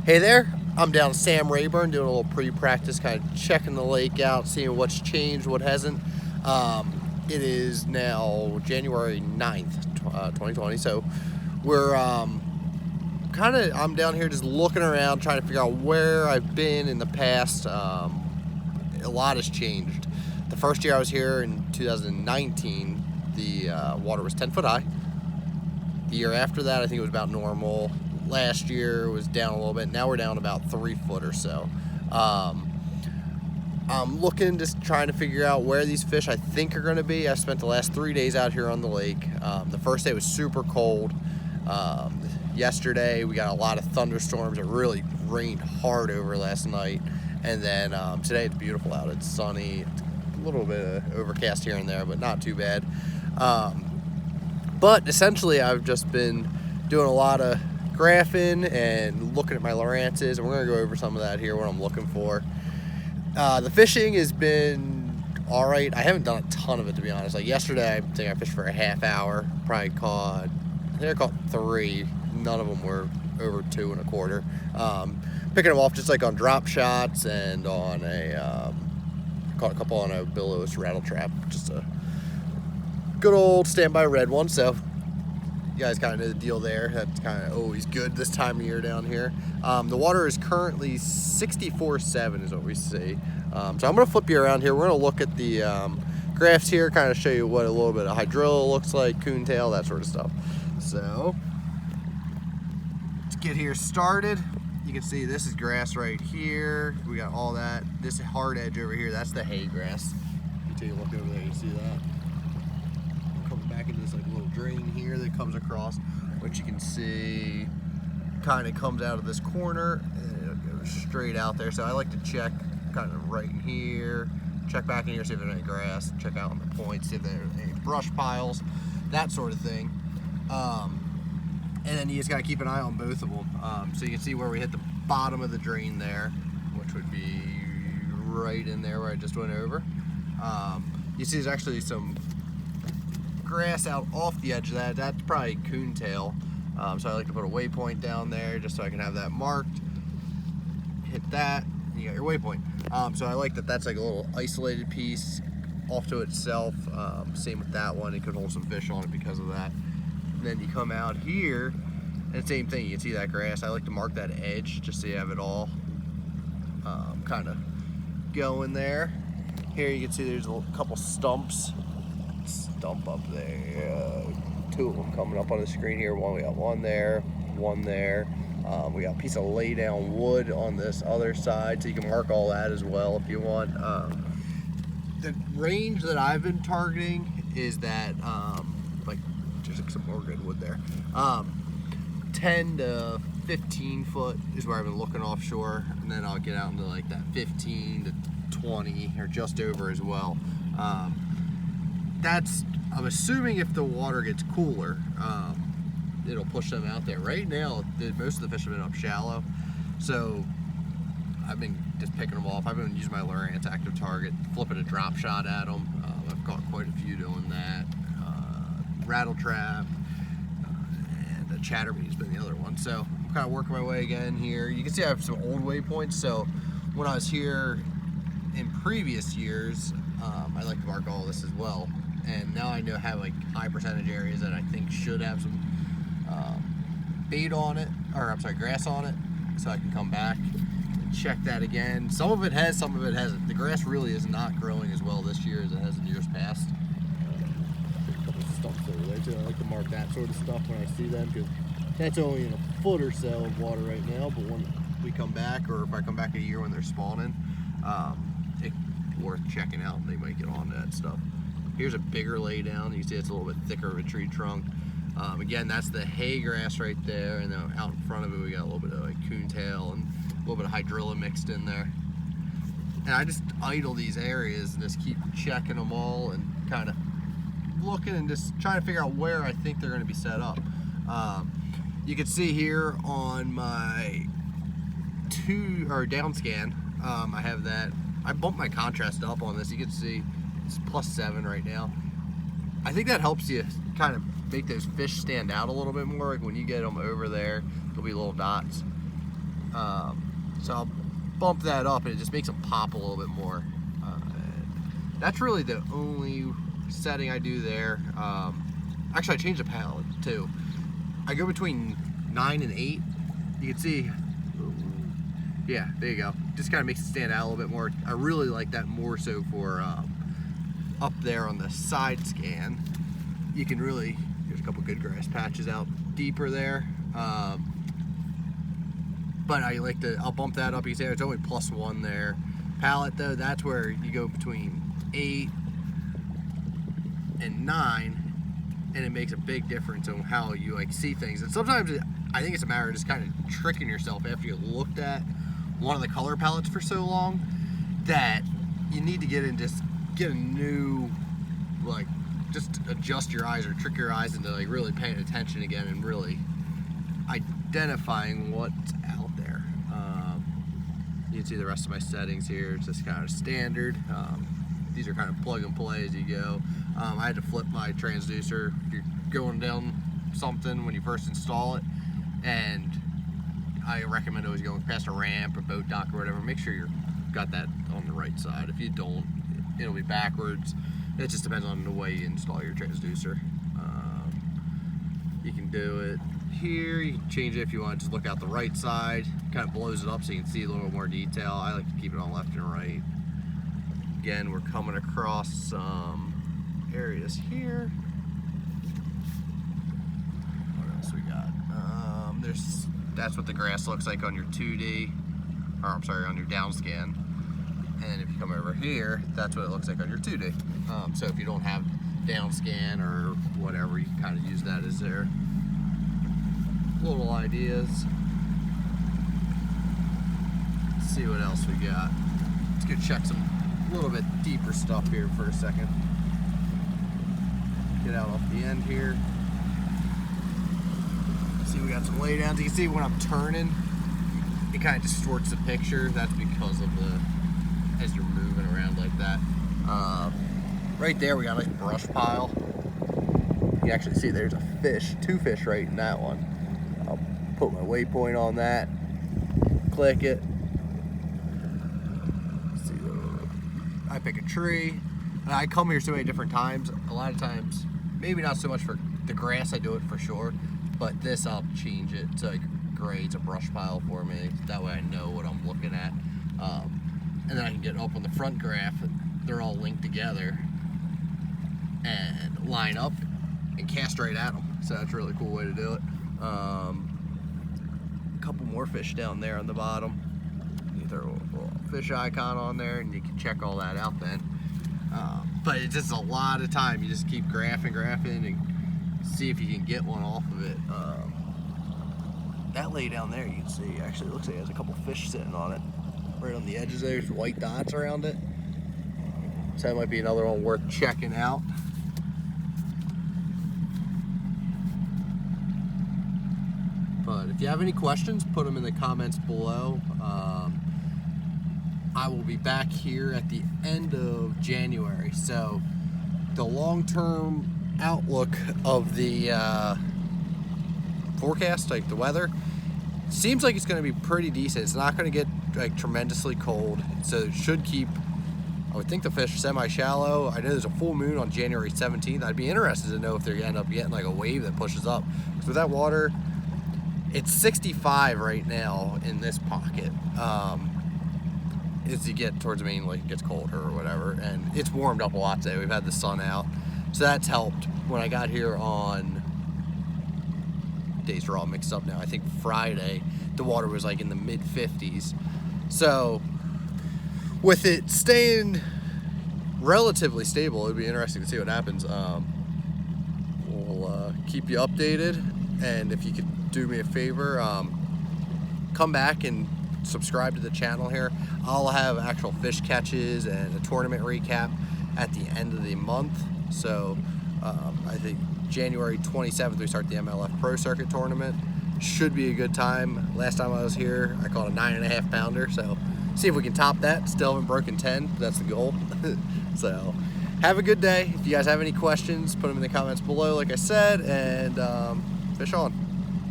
Hey there, I'm down at Sam Rayburn doing a little pre-practice, kind of checking the lake out, seeing what's changed, what hasn't. It is now January 9th, 2020, so we're I'm down here just looking around, trying to figure out where I've been in the past. A lot has changed. The first year I was here in 2019, the water was 10 foot high. The year after that, I think it was about normal. Last year it was down a little bit. Now we're down about 3 foot or so. I'm looking, just trying to figure out where these fish I think are going to be. I spent the last 3 days out here on the lake. The first day was super cold. Yesterday we got a lot of thunderstorms. It really rained hard over last night. And then today it's beautiful out. It's sunny. It's a little bit of overcast here and there, but not too bad. But essentially I've just been doing a lot of graphing and looking at my Lowrances, and we're going to go over some of that here, what I'm looking for. The fishing has been all right. I haven't done a ton of it, to be honest. Like yesterday, I think I fished for a half hour. I think I caught 3. None of them were over 2 1/4. Picking them off just like on drop shots and on caught a couple on a billows rattle trap. Just a good old standby red one. So you guys kind of know the deal there. That's kind of always good this time of year down here. The water is currently 64.7 is what we see. So I'm going to flip you around here. We're going to look at the graphs here, kind of show you what a little bit of hydrilla looks like, coontail, that sort of stuff. So let's get here started. You can see this is grass right here. We got all that. This hard edge over here, that's the hay grass. Until you look over there, you see that. Back into this like little drain here that comes across, which you can see kind of comes out of this corner and it goes straight out there. So I like to check kind of right in here, check back in here, see if there's any grass, check out on the points, see if there's any brush piles, that sort of thing. And then you just got to keep an eye on both of them. So you can see where we hit the bottom of the drain there, which would be right in there where I just went over. You see there's actually some grass out off the edge of that. That's probably coontail. So I like to put a waypoint down there just so I can have that marked. Hit that, and you got your waypoint. So I like that that's like a little isolated piece off to itself. Same with that one. It could hold some fish on it because of that. And then you come out here, and same thing. You can see that grass. I like to mark that edge just so you have it all kind of going there. Here you can see there's a couple stumps. Stump up there, 2 of them coming up on the screen here. We got one there, one there. We got a piece of lay down wood on this other side, so you can mark all that as well if you want. The range that I've been targeting is that like there's like some more good wood there. 10 to 15 foot is where I've been looking offshore, and then I'll get out into like that 15 to 20 or just over as well. I'm assuming if the water gets cooler, it'll push them out there. Right now, most of the fish have been up shallow, so I've been just picking them off. I've been using my Lowrance active target, flipping a drop shot at them. I've caught quite a few doing that. Rattle trap, and a chatterbait's been the other one. So I'm kind of working my way again here. You can see I have some old waypoints, so when I was here in previous years, I like to mark all this as well. And now I know how like high percentage areas that I think should have some bait on it, or I'm sorry, grass on it, so I can come back and check that again. Some of it has, some of it hasn't. The grass really is not growing as well this year as it has in years past. A couple stumps over there too. I like to mark that sort of stuff when I see them, because that's only in a foot or so of water right now, but when we come back, or if I come back in a year when they're spawning, it's worth checking out. They might get onto that stuff. Here's a bigger lay down. You can see it's a little bit thicker of a tree trunk. Again, that's the hay grass right there, and then out in front of it we got a little bit of like coontail and a little bit of hydrilla mixed in there. And I just idle these areas and just keep checking them all and kind of looking and just trying to figure out where I think they're going to be set up. You can see here on my down scan, I have that. I bumped my contrast up on this. You can see it's +7 right now. I think that helps you kind of make those fish stand out a little bit more. Like when you get them over there, there'll be little dots. So I'll bump that up and it just makes them pop a little bit more. That's really the only setting I do there. Actually, I changed the palette too. I go between 9 and 8. You can see, yeah, there you go. Just kind of makes it stand out a little bit more. I really like that more so for up there on the side scan. You can really, there's a couple good grass patches out deeper there. But I like to, I'll bump that up. You can see it's only +1 there. Palette though, that's where you go between 8 and 9, and it makes a big difference on how you like see things. And sometimes I think it's a matter of just kind of tricking yourself after you looked at one of the color palettes for so long that you need to get in, just get a new, like, just adjust your eyes or trick your eyes into like really paying attention again and really identifying what's out there. You can see the rest of my settings here. It's just kind of standard. These are kind of plug and play as you go. I had to flip my transducer. If you're going down something when you first install it, and I recommend always going past a ramp or boat dock or whatever, make sure you've got that on the right side. If you don't, it'll be backwards. It just depends on the way you install your transducer. You can do it here. You can change it if you want to just look out the right side. Kind of blows it up so you can see a little more detail. I like to keep it on left and right. Again, we're coming across some areas here. What else we got? That's what the grass looks like on your 2D, or I'm sorry, on your down scan. And if you come over here, that's what it looks like on your 2D. So if you don't have down scan or whatever, you can kind of use that as their little ideas. Let's see what else we got. Let's go check some little bit deeper stuff here for a second. Get out off the end here. See, we got some laydowns. You can see when I'm turning, it kind of distorts the picture. That's because of the, as you're moving around like that. Right there, we got a nice brush pile. You can actually see there's a fish, 2 fish right in that one. I'll put my waypoint on that, click it. See, I pick a tree. And I come here so many different times. A lot of times, maybe not so much for the grass, I do it for sure, but this I'll change it to like gray. It's a brush pile for me. That way I know what I'm looking at. And then I can get up on the front graph. They're all linked together and line up and cast right at them. So that's a really cool way to do it. A couple more fish down there on the bottom. You throw a little fish icon on there and you can check all that out then. But it's just a lot of time. You just keep graphing and see if you can get one off of it. That lay down there, you can see, actually it looks like it has a couple fish sitting on it. Right on the edges there, there's white dots around it. So that might be another one worth checking out. But if you have any questions, put them in the comments below. I will be back here at the end of January. So the long-term outlook of the forecast, like the weather, seems like it's going to be pretty decent. It's not going to get like tremendously cold, so it should keep, I would think, the fish semi-shallow. I know there's a full moon on January 17th. I'd be interested to know if they end up getting like a wave that pushes up. Because with that water, it's 65 right now in this pocket. As you get towards the main lake, it gets colder or whatever, and it's warmed up a lot today. We've had the sun out, so that's helped. When I got here on, days are all mixed up now, I think Friday, the water was like in the mid-50s. So with it staying relatively stable, it'd be interesting to see what happens. We'll keep you updated, and if you could do me a favor, come back and subscribe to the channel here. I'll have actual fish catches and a tournament recap at the end of the month. So I think January 27th we start the MLF Pro Circuit tournament. Should be a good time. Last time I was here, I caught a 9.5 pounder. So see if we can top that. Still haven't broken 10. That's the goal. So have a good day. If you guys have any questions, put them in the comments below, like I said, and fish on.